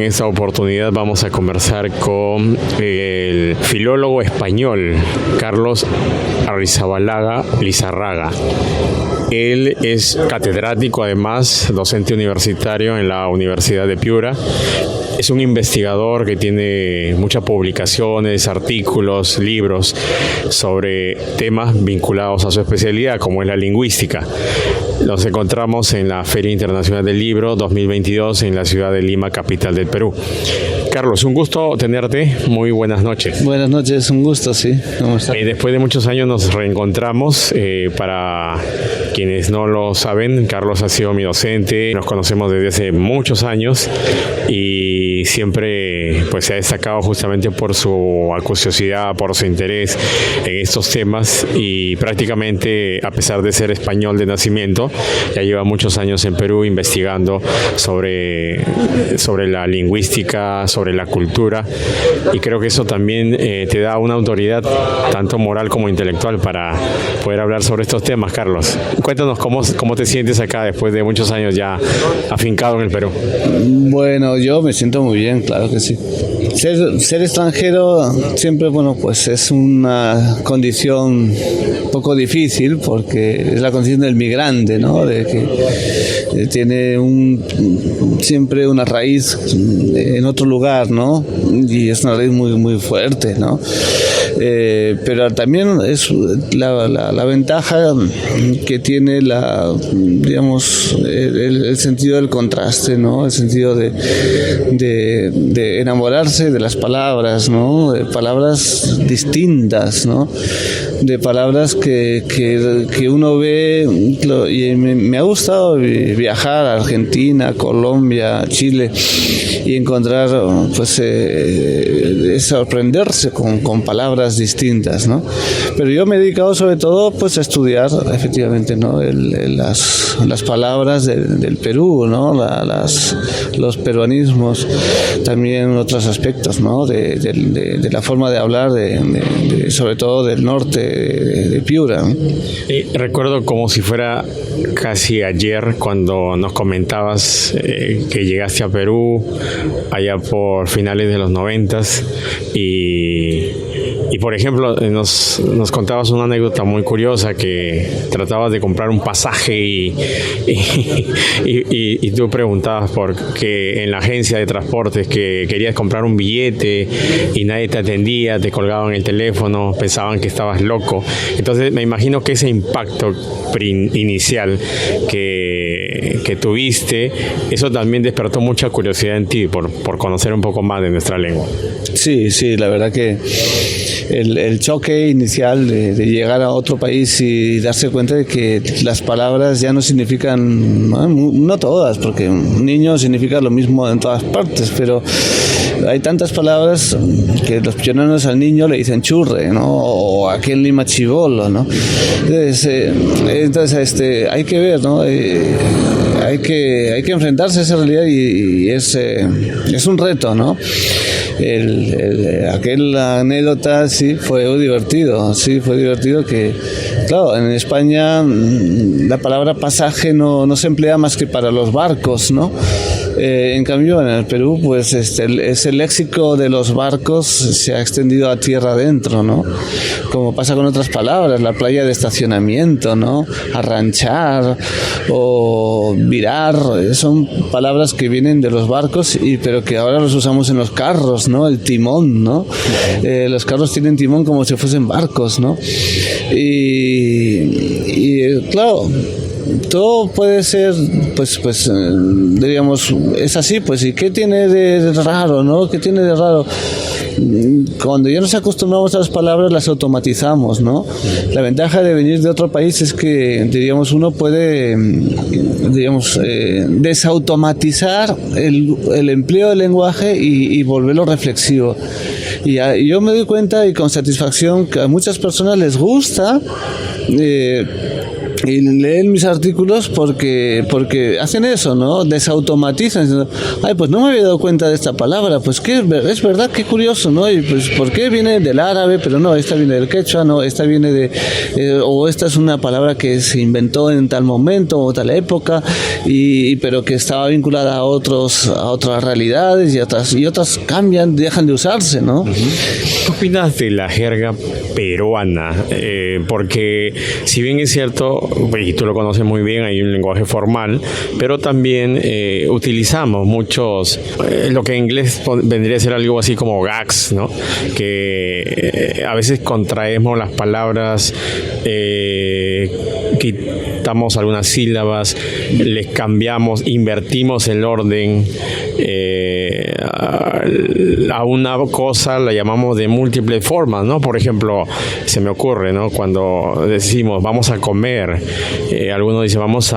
En esta oportunidad vamos a conversar con el filólogo español Carlos Arrizabalaga Lizarraga. Él es catedrático, además, docente universitario en la Universidad de Piura. Es un investigador que tiene muchas publicaciones, artículos, libros sobre temas vinculados a su especialidad, como es la lingüística. Nos encontramos en la Feria Internacional del Libro 2022 en la ciudad de Lima, capital del Perú. Carlos, un gusto tenerte. Muy buenas noches. Buenas noches, un gusto, sí. ¿Cómo estás? Después de muchos años nos reencontramos. Para quienes no lo saben, Carlos ha sido mi docente. Nos conocemos desde hace muchos años y siempre pues, se ha destacado justamente por su acuciosidad, por su interés en estos temas, y prácticamente, a pesar de ser español de nacimiento, ya lleva muchos años en Perú investigando sobre la lingüística, sobre la cultura, y creo que eso también te da una autoridad tanto moral como intelectual para poder hablar sobre estos temas. Carlos, cuéntanos cómo te sientes acá después de muchos años ya afincado en el Perú. Bueno, yo me siento muy bien, claro que sí. Ser extranjero siempre, bueno, pues es una condición un poco difícil, porque es la condición del migrante, ¿no? De que tiene siempre una raíz en otro lugar, ¿no? Y es una raíz muy, muy fuerte, ¿no? Pero también es la ventaja que tiene digamos, el sentido del contraste, ¿no? El sentido de enamorarse de las palabras, ¿no? De palabras distintas, ¿no? De palabras que uno ve, y me ha gustado viajar a Argentina, Colombia, Chile, y encontrar, pues, sorprenderse con palabras distintas, ¿no? Pero yo me he dedicado sobre todo, pues, a estudiar efectivamente, ¿no? Las palabras del Perú, ¿no? Los peruanismos, también otros aspectos, ¿no? De la forma de hablar, sobre todo del norte de Piura, ¿no? Recuerdo como si fuera casi ayer cuando nos comentabas que llegaste a Perú allá por finales de los 90s y por ejemplo nos contabas una anécdota muy curiosa, que tratabas de comprar un pasaje y tú preguntabas porque en la agencia de transportes que querías comprar un billete y nadie te atendía, te colgaban el teléfono, pensaban que estabas loco. Entonces me imagino que ese impacto inicial que tuviste, eso también despertó mucha curiosidad en ti por conocer un poco más de nuestra lengua. Sí, la verdad que el choque inicial de llegar a otro país y darse cuenta de que las palabras ya no significan, no todas, porque un niño significa lo mismo en todas partes, pero hay tantas palabras que los pioneros al niño le dicen churre, ¿no? O aquí en Lima chivolo, ¿no? Entonces hay que ver, ¿no? Hay que enfrentarse a esa realidad y es un reto, ¿no? Aquella anécdota sí fue divertido que, claro, en España la palabra pasaje no se emplea más que para los barcos, ¿no? En cambio, en el Perú, pues ese léxico de los barcos se ha extendido a tierra adentro, ¿no? Como pasa con otras palabras, la playa de estacionamiento, ¿no? Arranchar o virar, son palabras que vienen de los barcos, pero que ahora los usamos en los carros, ¿no? El timón, ¿no? Los carros tienen timón como si fuesen barcos, ¿no? Y claro, todo puede ser, pues diríamos, es así, pues, ¿y qué tiene de raro, no? ¿Qué tiene de raro? Cuando ya nos acostumbramos a las palabras, las automatizamos, ¿no? La ventaja de venir de otro país es que, diríamos, uno puede, digamos, desautomatizar el empleo del lenguaje y volverlo reflexivo. Y yo me doy cuenta, y con satisfacción, que a muchas personas les gusta y leen mis artículos porque hacen eso, ¿no? Desautomatizan, diciendo, ay, pues no me había dado cuenta de esta palabra, pues que es verdad, qué curioso, ¿no? Y pues ¿por qué viene del árabe? Pero no, esta viene del quechua, no, esta viene o esta es una palabra que se inventó en tal momento o tal época, pero que estaba vinculada a otras realidades, y otras cambian, dejan de usarse, ¿no? ¿Qué opinas de la jerga peruana? Porque si bien es cierto, y tú lo conoces muy bien, hay un lenguaje formal, pero también utilizamos muchos, lo que en inglés vendría a ser algo así como gags, ¿no? Que a veces contraemos las palabras, quitamos algunas sílabas, les cambiamos, invertimos el orden. A una cosa la llamamos de múltiples formas, ¿no? Por ejemplo, se me ocurre, ¿no? Cuando decimos vamos a comer, algunos dicen vamos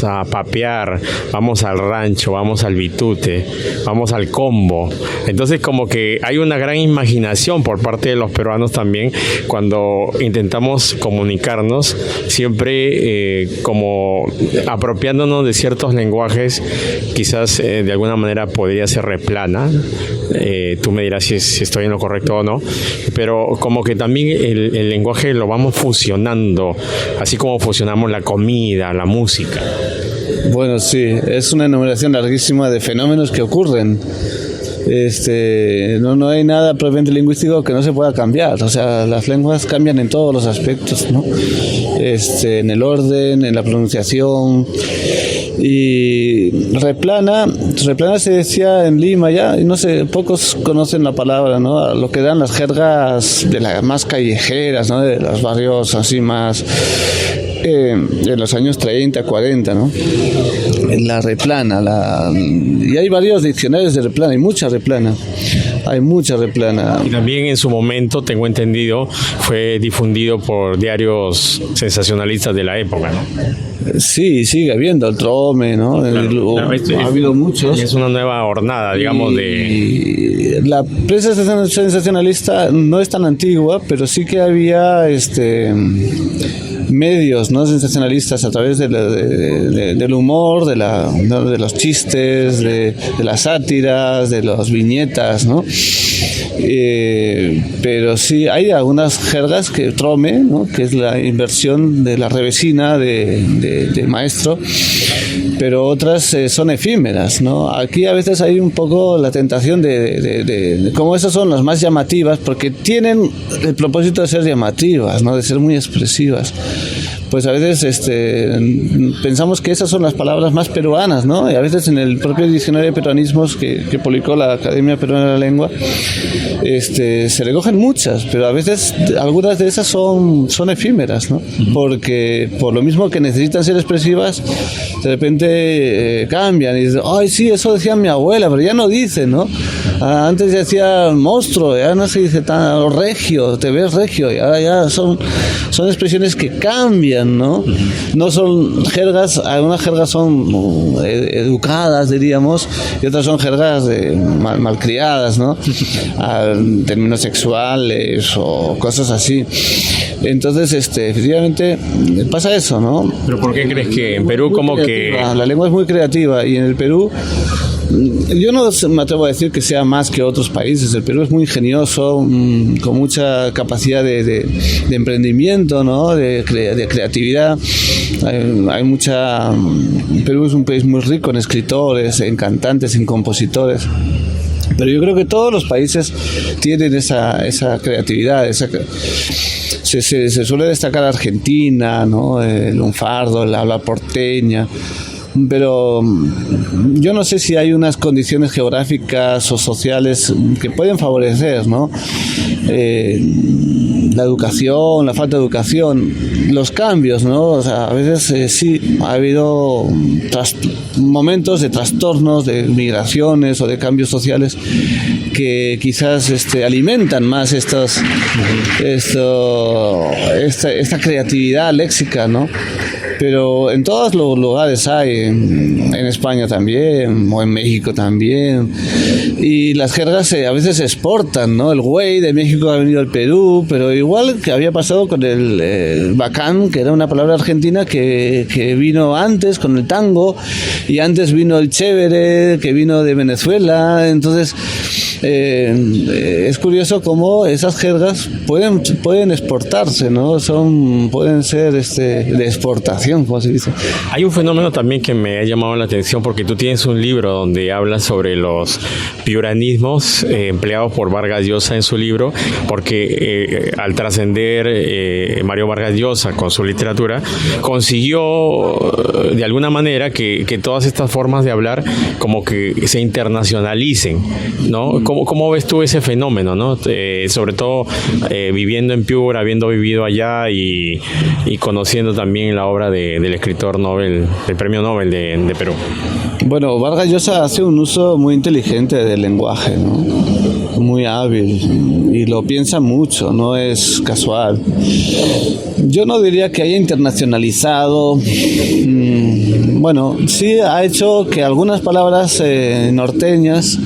a papear, vamos al rancho, vamos al bitute, vamos al combo. Entonces como que hay una gran imaginación por parte de los peruanos también cuando intentamos comunicarnos, siempre como apropiándonos de ciertos lenguajes, quizás de alguna manera podría ser replana. Tú me dirás si estoy en lo correcto o no, pero como que también el lenguaje lo vamos fusionando, así como fusionamos la comida, la música. Bueno, sí, es una enumeración larguísima de fenómenos que ocurren. No hay nada propiamente lingüístico que no se pueda cambiar. O sea, las lenguas cambian en todos los aspectos, ¿no? En el orden, en la pronunciación. Y replana se decía en Lima ya, y no sé, pocos conocen la palabra, ¿no? Lo que dan las jergas de las más callejeras, ¿no? De los barrios así más en los años 30, 40, ¿no? La replana, y hay varios diccionarios de replana, hay mucha replana. Y también en su momento, tengo entendido, fue difundido por diarios sensacionalistas de la época, ¿no? Sí, sigue habiendo el Trome, ¿no? Ha habido muchos. Es una nueva hornada, digamos, y la prensa sensacionalista no es tan antigua, pero sí que había medios, ¿no? Sensacionalistas a través del humor, de los chistes, de las sátiras, de las viñetas, ¿no? Pero sí hay algunas jergas que Trome, ¿no? Que es la inversión de la revesina de maestro, pero otras son efímeras, ¿no? Aquí a veces hay un poco la tentación de como esas son las más llamativas, porque tienen el propósito de ser llamativas, ¿no? De ser muy expresivas. Pues a veces pensamos que esas son las palabras más peruanas, ¿no? Y a veces en el propio diccionario de peruanismos que publicó la Academia Peruana de la Lengua, se recogen muchas, pero a veces algunas de esas son efímeras, ¿no? Porque por lo mismo que necesitan ser expresivas, de repente cambian y dicen, ay, sí, eso decía mi abuela, pero ya no dice, ¿no? Antes ya decía monstruo, ya no se dice tan regio, te ves regio, y ahora ya son expresiones que cambian, ¿no? No son jergas, algunas jergas son educadas, diríamos, y otras son jergas malcriadas, ¿no? Términos sexuales o cosas así. Entonces, efectivamente, pasa eso, ¿no? ¿Pero por qué crees que en Perú como que...? La lengua es muy creativa y en el Perú... Yo no me atrevo a decir que sea más que otros países. El Perú es muy ingenioso, con mucha capacidad de emprendimiento, ¿no? De creatividad. Hay mucha... El Perú es un país muy rico en escritores, en cantantes, en compositores. Pero yo creo que todos los países tienen esa creatividad, se suele destacar Argentina, ¿no? El lunfardo, el habla porteña. Pero yo no sé si hay unas condiciones geográficas o sociales que pueden favorecer, ¿no? La educación, la falta de educación, los cambios, ¿no? O sea, a veces sí ha habido momentos de trastornos, de migraciones o de cambios sociales que quizás alimentan más esta creatividad léxica, ¿no? Pero en todos los lugares hay, en España también, o en México también, y las jergas a veces se exportan, ¿no? El güey de México ha venido al Perú, pero igual que había pasado con el bacán, que era una palabra argentina que vino antes con el tango, y antes vino el chévere, que vino de Venezuela. Entonces es curioso cómo esas jergas pueden exportarse, ¿no? Pueden ser de exportación, como se dice. Hay un fenómeno también que me ha llamado la atención, porque tú tienes un libro donde hablas sobre los piuranismos empleados por Vargas Llosa en su libro, porque al trascender Mario Vargas Llosa con su literatura, consiguió de alguna manera que todas estas formas de hablar como que se internacionalicen, ¿no? ¿Cómo ves tú ese fenómeno, ¿no? Sobre todo viviendo en Piura, habiendo vivido allá y conociendo también la obra del escritor Nobel, del premio Nobel de Perú. Bueno, Vargas Llosa hace un uso muy inteligente del lenguaje, ¿no? Muy hábil, y lo piensa mucho, no es casual. Yo no diría que haya internacionalizado. Bueno, sí ha hecho que algunas palabras norteñas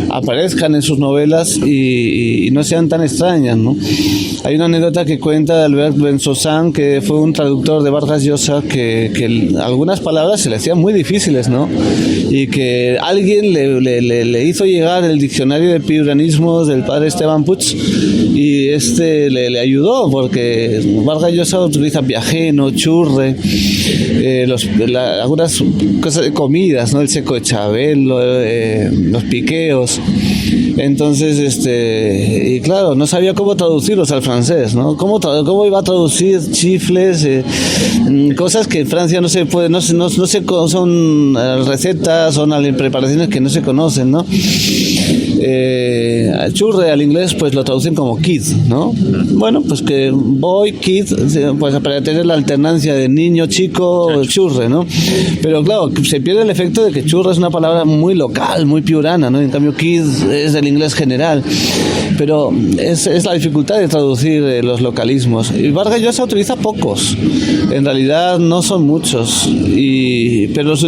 aparezcan en sus novelas y no sean tan extrañas, ¿no? Hay una anécdota que cuenta de Albert Bensosan, que fue un traductor de Vargas Llosa, que algunas palabras se le hacían muy difíciles, ¿no? Y que alguien le hizo llegar el diccionario de piuranismos del padre Esteban Puig, y le ayudó, porque Vargas Llosa utiliza viajeno, churre, algunas cosas de comidas, ¿no? El seco de Chabelo, los piqueos. Entonces, y claro, no sabía cómo traducirlos al francés, ¿no? ¿Cómo iba a traducir chifles? Cosas que en Francia no se puede, no sé, son recetas, son preparaciones que no se conocen, ¿no? Churre al inglés pues lo traducen como kid, ¿no? Bueno, pues que boy, kid, pues para tener la alternancia de niño, chico, churre, ¿no? Pero claro, se pierde el efecto de que churre es una palabra muy local, muy piurana, ¿no? En cambio kid es del inglés general. Pero es la dificultad de traducir los localismos. Y Vargas Llosa utiliza pocos, en realidad no son muchos, pero los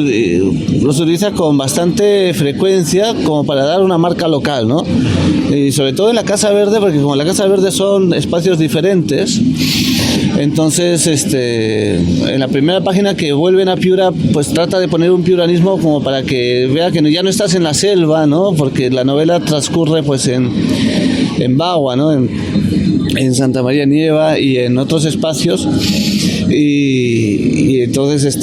utiliza con bastante frecuencia como para dar una marca local, ¿no? Y sobre todo en la Casa Verde, porque como la Casa Verde son espacios diferentes, entonces en la primera página que vuelven a Piura, pues trata de poner un piuranismo como para que vea que ya no estás en la selva, ¿no? Porque la novela transcurre pues en Bagua, ¿no? En Santa María Nieva y en otros espacios, y entonces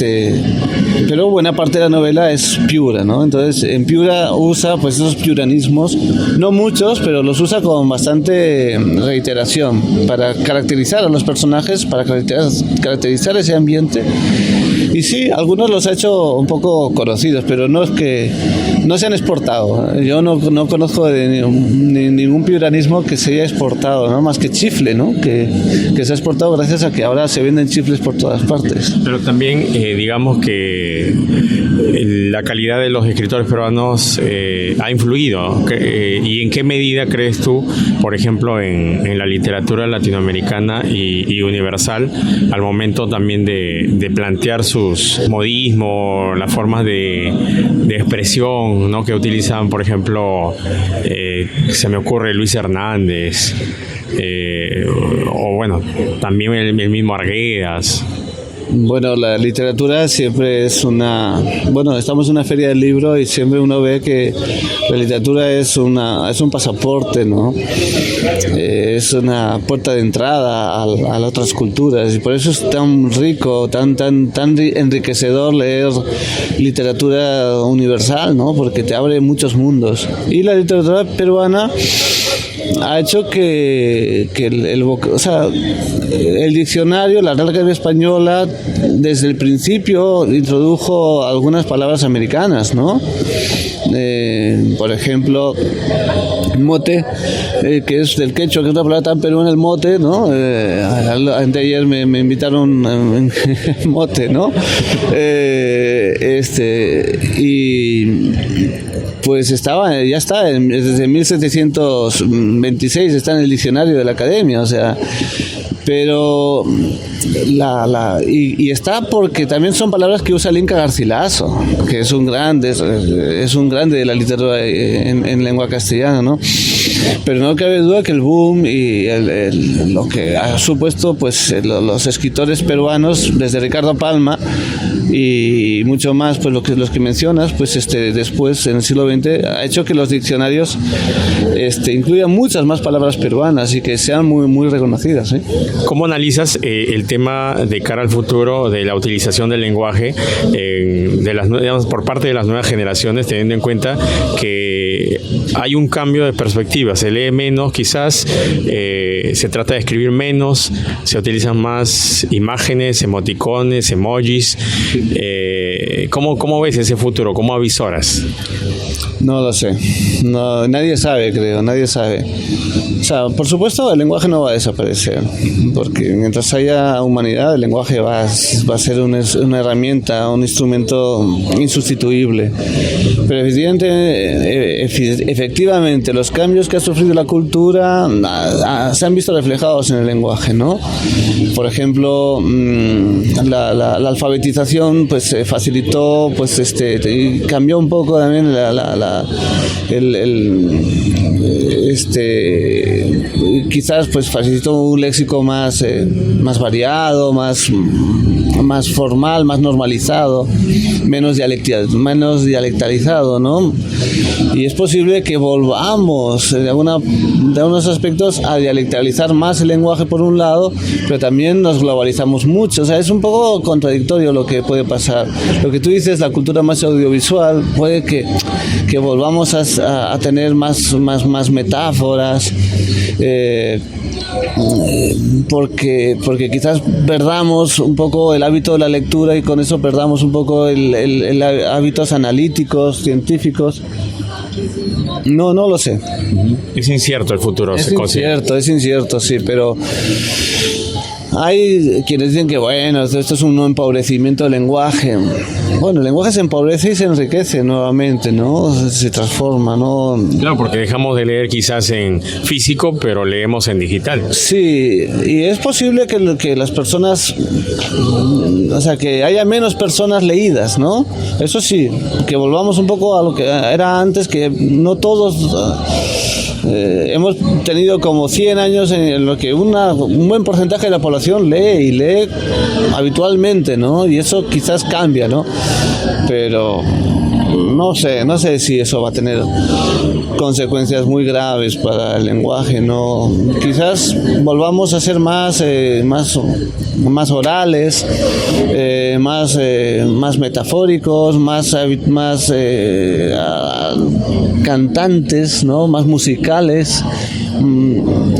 pero buena parte de la novela es Piura, ¿no? Entonces en Piura usa pues esos piuranismos, no muchos, pero los usa con bastante reiteración para caracterizar a los personajes, para caracterizar ese ambiente. Y sí, algunos los ha hecho un poco conocidos, pero no es que no se han exportado. Yo no conozco de ningún piuranismo que se haya exportado, ¿no? Más que chifle, ¿no? Que se ha exportado gracias a que ahora se venden chifles por todas partes. Pero también digamos que la calidad de los escritores peruanos ha influido. ¿Y en qué medida crees tú, por ejemplo, en la literatura latinoamericana y universal, al momento también de plantear sus modismos, las formas de expresión, ¿no? Que utilizan, por ejemplo, se me ocurre Luis Hernández, o bueno, también el mismo Arguedas? Bueno, la literatura siempre es estamos en una feria del libro y siempre uno ve que la literatura es un pasaporte, ¿no? Es una puerta de entrada a las otras culturas, y por eso es tan rico, tan enriquecedor leer literatura universal, ¿no? Porque te abre muchos mundos. Y la literatura peruana ha hecho que el diccionario, la Real Academia Española, desde el principio introdujo algunas palabras americanas, ¿no? Por ejemplo, mote, que es del quechua, que es una palabra tan peruana, el mote, ¿no? Anteayer me invitaron en mote, ¿no? Pues ya está, desde 1726 está en el diccionario de la Academia, o sea, pero y está porque también son palabras que usa el Inca Garcilaso, que es un grande de la literatura en lengua castellana, ¿no? Pero no cabe duda que el boom y lo que ha supuesto pues los escritores peruanos desde Ricardo Palma y mucho más pues los que mencionas pues después en el siglo XX ha hecho que los diccionarios incluyan muchas más palabras peruanas y que sean muy muy reconocidas, ¿eh? ¿Cómo analizas el tema de cara al futuro de la utilización del lenguaje digamos, por parte de las nuevas generaciones, teniendo en cuenta que hay un cambio de perspectiva, se lee menos quizás, se trata de escribir menos, se utilizan más imágenes, emoticones, emojis? ¿Cómo ves ese futuro? ¿Cómo avisoras? No lo sé, nadie sabe, creo, nadie sabe. O sea, por supuesto el lenguaje no va a desaparecer, porque mientras haya humanidad el lenguaje va a ser una herramienta, un instrumento insustituible. Pero efectivamente los cambios que ha sufrido la cultura se han visto reflejados en el lenguaje, ¿no? Por ejemplo, la alfabetización pues facilitó, pues cambió un poco también quizás pues facilitó un léxico más variado, más formal, más normalizado, menos dialectalizado, ¿no? Y es posible que volvamos de algunos aspectos a dialectalizar más el lenguaje por un lado, pero también nos globalizamos mucho. O sea, es un poco contradictorio lo que puede pasar. Lo que tú dices, la cultura más audiovisual, puede que volvamos a tener más metáforas, porque quizás perdamos un poco el hábito de la lectura y con eso perdamos un poco el hábitos analíticos, científicos. No lo sé. Es incierto el futuro. Es incierto, sí, pero hay quienes dicen que bueno, esto es un empobrecimiento del lenguaje. Bueno, el lenguaje se empobrece y se enriquece nuevamente, ¿no? Se transforma, ¿no? Claro, porque dejamos de leer quizás en físico, pero leemos en digital. Sí, y es posible que las personas, o sea, que haya menos personas leídas, ¿no? Eso sí, que volvamos un poco a lo que era antes, que no todos... hemos tenido como 100 años en lo que un buen porcentaje de la población lee habitualmente, ¿no? Y eso quizás cambia, ¿no? Pero no sé si eso va a tener consecuencias muy graves para el lenguaje, ¿no? Quizás volvamos a ser más orales, más metafóricos, más cantantes, ¿no? Más musicales,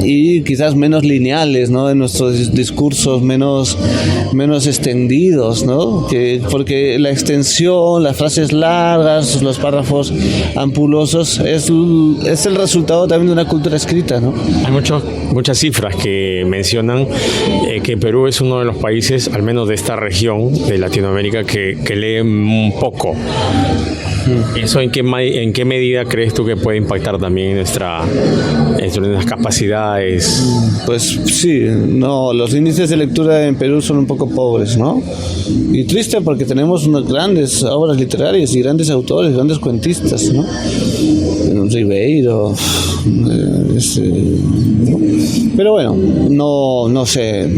y quizás menos lineales, ¿no? En nuestros discursos, menos extendidos, ¿no? Porque la extensión, las frases largas, los párrafos ampulosos es el resultado también de una cultura escrita, ¿no? Hay muchas cifras que mencionan que Perú es uno de los países, al menos de esta región de Latinoamérica, que lee un poco. ¿Eso en qué medida crees tú que puede impactar también en nuestras capacidades? Pues sí, no, los índices de lectura en Perú son un poco pobres, ¿no? Y triste porque tenemos unas grandes obras literarias y grandes autores, grandes cuentistas, ¿no? Ribeiro, pero bueno, no sé,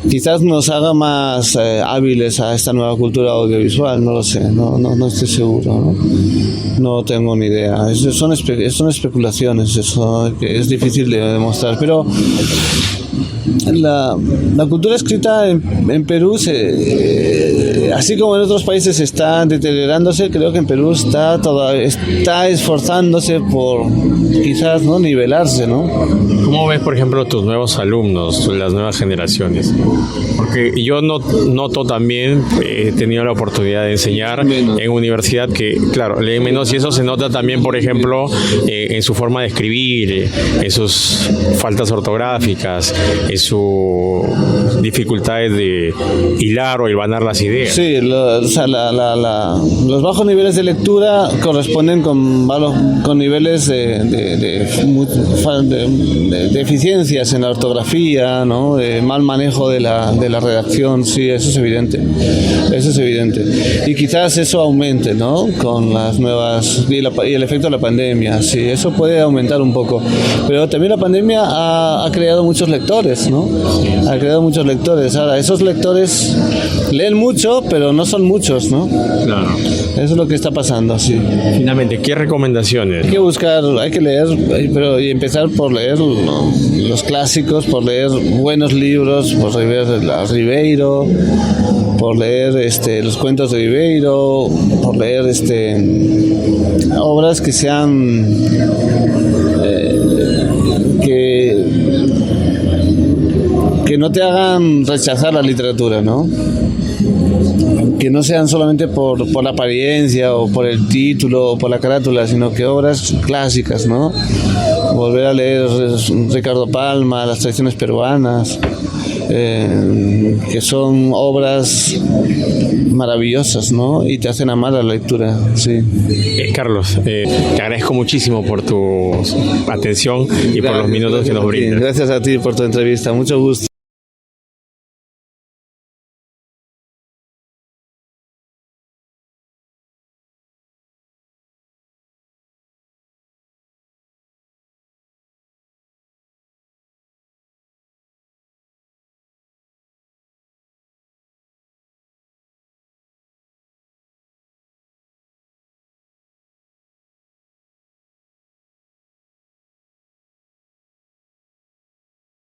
quizás nos haga más hábiles a esta nueva cultura audiovisual, no lo sé, no estoy seguro, no tengo ni idea. Son especulaciones, eso que es difícil de demostrar, pero la cultura escrita en Perú, así como en otros países está deteriorándose, creo que en Perú está esforzándose por quizás no nivelarse, ¿no? ¿Cómo ves, por ejemplo, tus nuevos alumnos, las nuevas generaciones? Porque yo noto también, he tenido la oportunidad de enseñar en universidad que, claro, leen menos y eso se nota también, por ejemplo, en su forma de escribir, en sus faltas ortográficas, su dificultades de hilar o hilvanar las ideas. Sí, o sea, los bajos niveles de lectura corresponden con niveles de deficiencias en la ortografía, ¿no? De mal manejo de la redacción, sí, eso es evidente. Eso es evidente. Y quizás eso aumente, ¿no? Con las nuevas y el efecto de la pandemia, sí, eso puede aumentar un poco. Pero también la pandemia ha creado muchos lectores, ¿no? Ha creado muchos lectores. Ahora, esos lectores leen mucho, pero no son muchos, ¿no? Claro. Eso es lo que está pasando, sí. Finalmente, ¿qué recomendaciones? Hay que buscar, hay que leer, pero y empezar por leer, ¿no?, los clásicos, por leer buenos libros, por leer a Ribeiro, por leer los cuentos de Ribeiro, por leer obras que sean que no te hagan rechazar la literatura, ¿no? Que no sean solamente por la apariencia o por el título o por la carátula, sino que obras clásicas, ¿no? Volver a leer Ricardo Palma, las tradiciones peruanas, que son obras maravillosas, ¿no? Y te hacen amar la lectura, sí. Carlos, te agradezco muchísimo por tu atención y por los minutos que nos brindas. Gracias a ti por tu entrevista, mucho gusto.